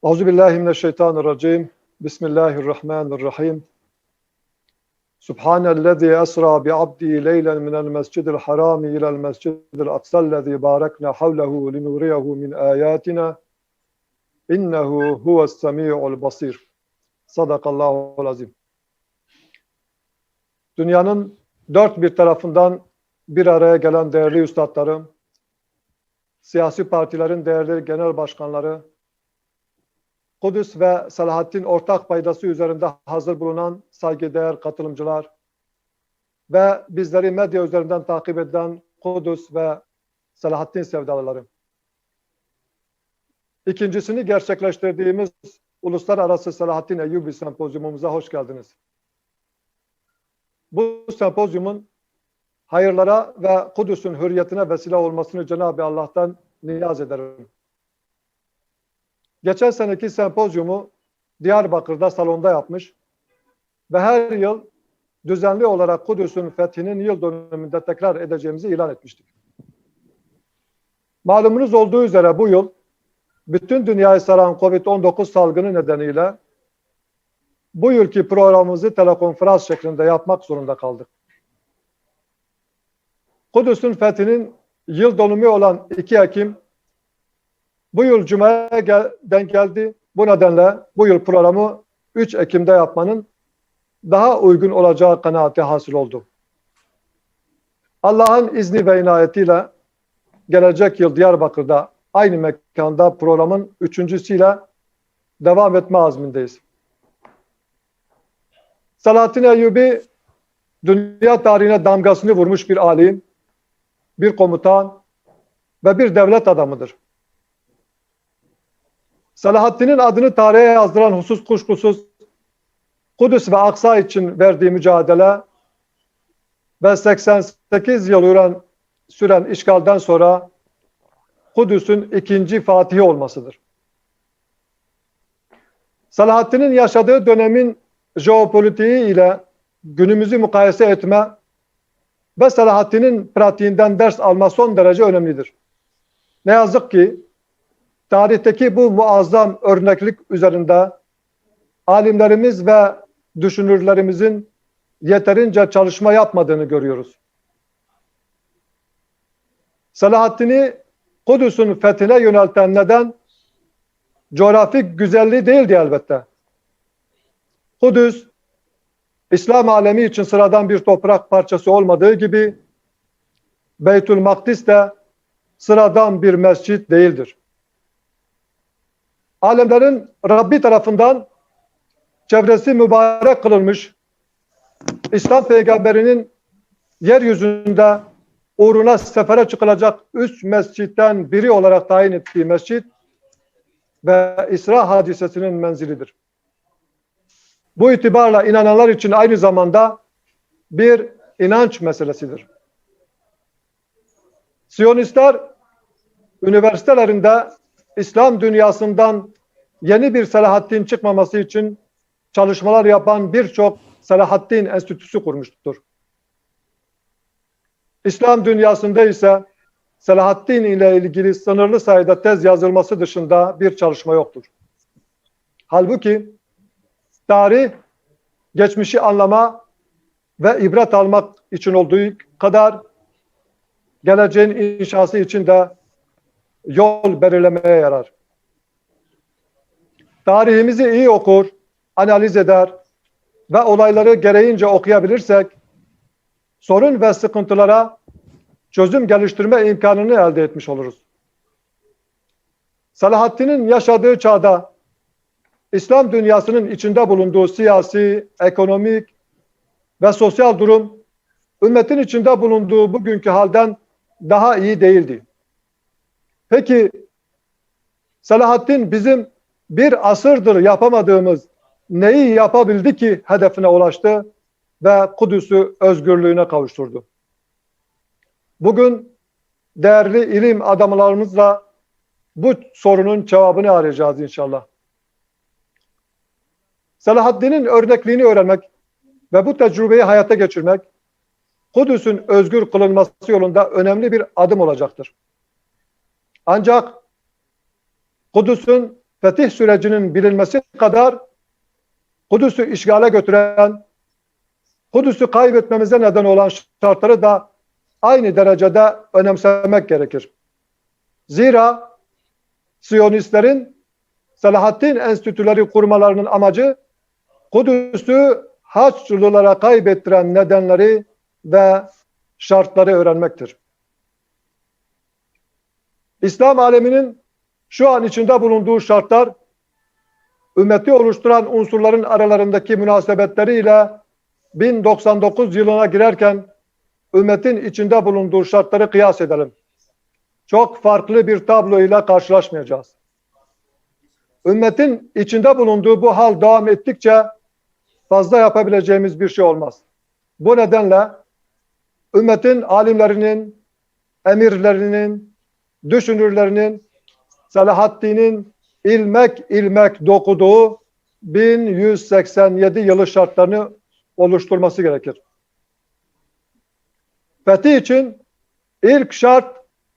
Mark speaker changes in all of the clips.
Speaker 1: Euzubillahimineşşeytanirracim. Bismillahirrahmanirrahim. Subhanellezî esrâ bi'abdî leylen minel mescidil harâmi ilel mescidil aksallezî bâreknâ havlehu linuriyehu min âyâtina. İnnehu huves-semî'ul basîr. Sadakallahul azim. Dünyanın dört bir tarafından bir araya gelen değerli üstadlarım, siyasi partilerin değerli genel başkanları, Kudüs ve Selahaddin ortak paydası üzerinde hazır bulunan saygıdeğer katılımcılar ve bizleri medya üzerinden takip eden Kudüs ve Selahaddin sevdalıları. İkincisini gerçekleştirdiğimiz Uluslararası Selahaddin Eyyubi Sempozyumumuza hoş geldiniz. Bu sempozyumun hayırlara ve Kudüs'ün hürriyetine vesile olmasını Cenab-ı Allah'tan niyaz ederim. Geçen seneki sempozyumu Diyarbakır'da salonda yapmış ve her yıl düzenli olarak Kudüs'ün fethinin yıl dönümünde tekrar edeceğimizi ilan etmiştik. Malumunuz olduğu üzere bu yıl bütün dünyayı saran Covid-19 salgını nedeniyle bu yılki programımızı telekonferans şeklinde yapmak zorunda kaldık. Kudüs'ün fethinin yıl dönümü olan 2 Ekim bu yıl Cuma'ya denk geldi. Bu nedenle bu yıl programı 3 Ekim'de yapmanın daha uygun olacağı kanaati hasıl oldu. Allah'ın izni ve inayetiyle gelecek yıl Diyarbakır'da aynı mekanda programın üçüncüsüyle devam etme azmindeyiz. Selahaddin Eyyubi dünya tarihine damgasını vurmuş bir alim, bir komutan ve bir devlet adamıdır. Selahaddin'in adını tarihe yazdıran husus kuşkusuz Kudüs ve Aksa için verdiği mücadele ve 88 yıl süren işgalden sonra Kudüs'ün ikinci fatihi olmasıdır. Selahaddin'in yaşadığı dönemin jeopolitiği ile günümüzü mukayese etme ve Selahaddin'in pratiğinden ders alma son derece önemlidir. Ne yazık ki tarihteki bu muazzam örneklik üzerinde alimlerimiz ve düşünürlerimizin yeterince çalışma yapmadığını görüyoruz. Selahaddin'i Kudüs'ün fethine yönelten neden coğrafik güzelliği değildi elbette. Kudüs, İslam alemi için sıradan bir toprak parçası olmadığı gibi Beytül Makdis de sıradan bir mescit değildir. Alemlerin Rabbi tarafından çevresi mübarek kılınmış, İslam peygamberinin yeryüzünde uğruna sefere çıkılacak 3 mescitten biri olarak tayin ettiği mescit ve İsra hadisesinin menzilidir. Bu itibarla inananlar için aynı zamanda bir inanç meselesidir. Siyonistler üniversitelerinde İslam dünyasından yeni bir Selahaddin çıkmaması için çalışmalar yapan birçok Selahaddin Enstitüsü kurmuştur. İslam dünyasında ise Selahaddin ile ilgili sınırlı sayıda tez yazılması dışında bir çalışma yoktur. Halbuki tarih, geçmişi anlama ve ibret almak için olduğu kadar geleceğin inşası için de yol belirlemeye yarar. Tarihimizi iyi okur, analiz eder ve olayları gereğince okuyabilirsek sorun ve sıkıntılara çözüm geliştirme imkanını elde etmiş oluruz. Selahaddin'in yaşadığı çağda İslam dünyasının içinde bulunduğu siyasi, ekonomik ve sosyal durum ümmetin içinde bulunduğu bugünkü halden daha iyi değildi. Peki Selahaddin bizim bir asırdır yapamadığımız neyi yapabildi ki hedefine ulaştı ve Kudüs'ü özgürlüğüne kavuşturdu? Bugün değerli ilim adamlarımızla bu sorunun cevabını arayacağız inşallah. Selahaddin'in örnekliğini öğrenmek ve bu tecrübeyi hayata geçirmek Kudüs'ün özgür kılınması yolunda önemli bir adım olacaktır. Ancak Kudüs'ün fetih sürecinin bilinmesi kadar Kudüs'ü işgale götüren, Kudüs'ü kaybetmemize neden olan şartları da aynı derecede önemsemek gerekir. Zira Siyonistlerin Selahaddin enstitüleri kurmalarının amacı Kudüs'ü Haçlılara kaybettiren nedenleri ve şartları öğrenmektir. İslam aleminin şu an içinde bulunduğu şartlar, ümmeti oluşturan unsurların aralarındaki münasebetleriyle 1099 yılına girerken ümmetin içinde bulunduğu şartları kıyas edelim. Çok farklı bir tabloyla karşılaşmayacağız. Ümmetin içinde bulunduğu bu hal devam ettikçe fazla yapabileceğimiz bir şey olmaz. Bu nedenle ümmetin alimlerinin, emirlerinin, düşünürlerinin, Selahaddin'in ilmek ilmek dokuduğu 1187 yılı şartlarını oluşturması gerekir. Fetih için ilk şart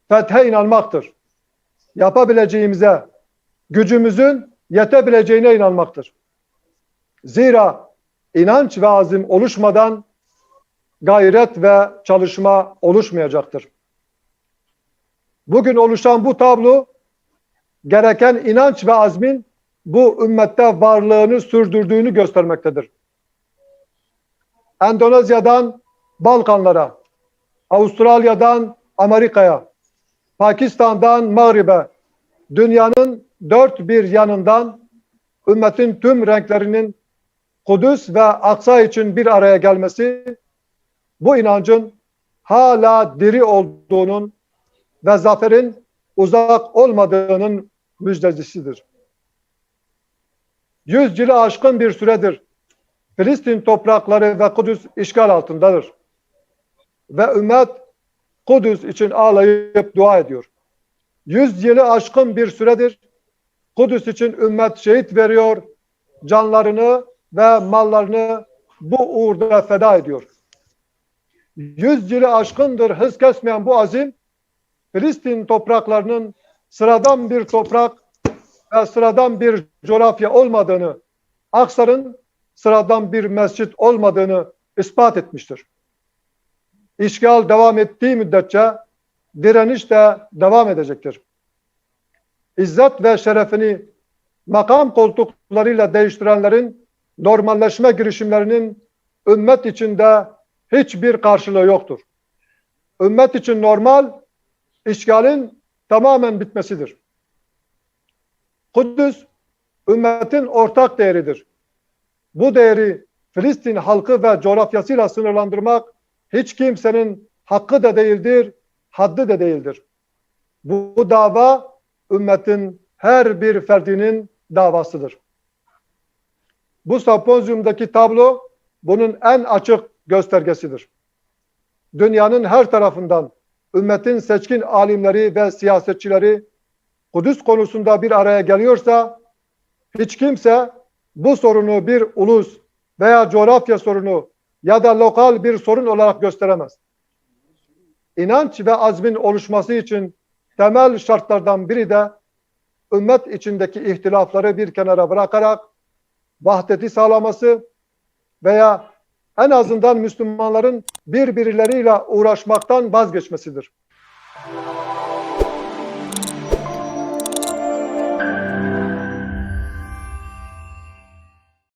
Speaker 1: fethe inanmaktır. Yapabileceğimize, gücümüzün yetebileceğine inanmaktır. Zira inanç ve azim oluşmadan gayret ve çalışma oluşmayacaktır. Bugün oluşan bu tablo gereken inanç ve azmin bu ümmette varlığını sürdürdüğünü göstermektedir. Endonezya'dan Balkanlara, Avustralya'dan Amerika'ya, Pakistan'dan Mağrib'e, dünyanın dört bir yanından ümmetin tüm renklerinin Kudüs ve Aksa için bir araya gelmesi, bu inancın hala diri olduğunun ve zaferin uzak olmadığının müjdecisidir. 100 yılı aşkın bir süredir Filistin toprakları ve Kudüs işgal altındadır. Ve ümmet Kudüs için ağlayıp dua ediyor. 100 yılı aşkın bir süredir Kudüs için ümmet şehit veriyor, canlarını ve mallarını bu uğurda feda ediyor. 100 yılı aşkındır hız kesmeyen bu azim, Filistin topraklarının sıradan bir toprak ve sıradan bir coğrafya olmadığını, Aksar'ın sıradan bir mescit olmadığını ispat etmiştir. İşgal devam ettiği müddetçe direniş de devam edecektir. İzzet ve şerefini makam koltuklarıyla değiştirenlerin normalleşme girişimlerinin ümmet içinde hiçbir karşılığı yoktur. Ümmet için normal, işgalin tamamen bitmesidir. Kudüs, ümmetin ortak değeridir. Bu değeri Filistin halkı ve coğrafyasıyla sınırlandırmak hiç kimsenin hakkı da değildir, haddi de değildir. Bu dava ümmetin her bir ferdinin davasıdır. Bu sempozyumdaki tablo bunun en açık göstergesidir. Dünyanın her tarafından ümmetin seçkin alimleri ve siyasetçileri Kudüs konusunda bir araya geliyorsa, hiç kimse bu sorunu bir ulus veya coğrafya sorunu ya da lokal bir sorun olarak gösteremez. İnanç ve azmin oluşması için temel şartlardan biri de ümmet içindeki ihtilafları bir kenara bırakarak vahdeti sağlaması veya en azından Müslümanların birbirleriyle uğraşmaktan vazgeçmesidir.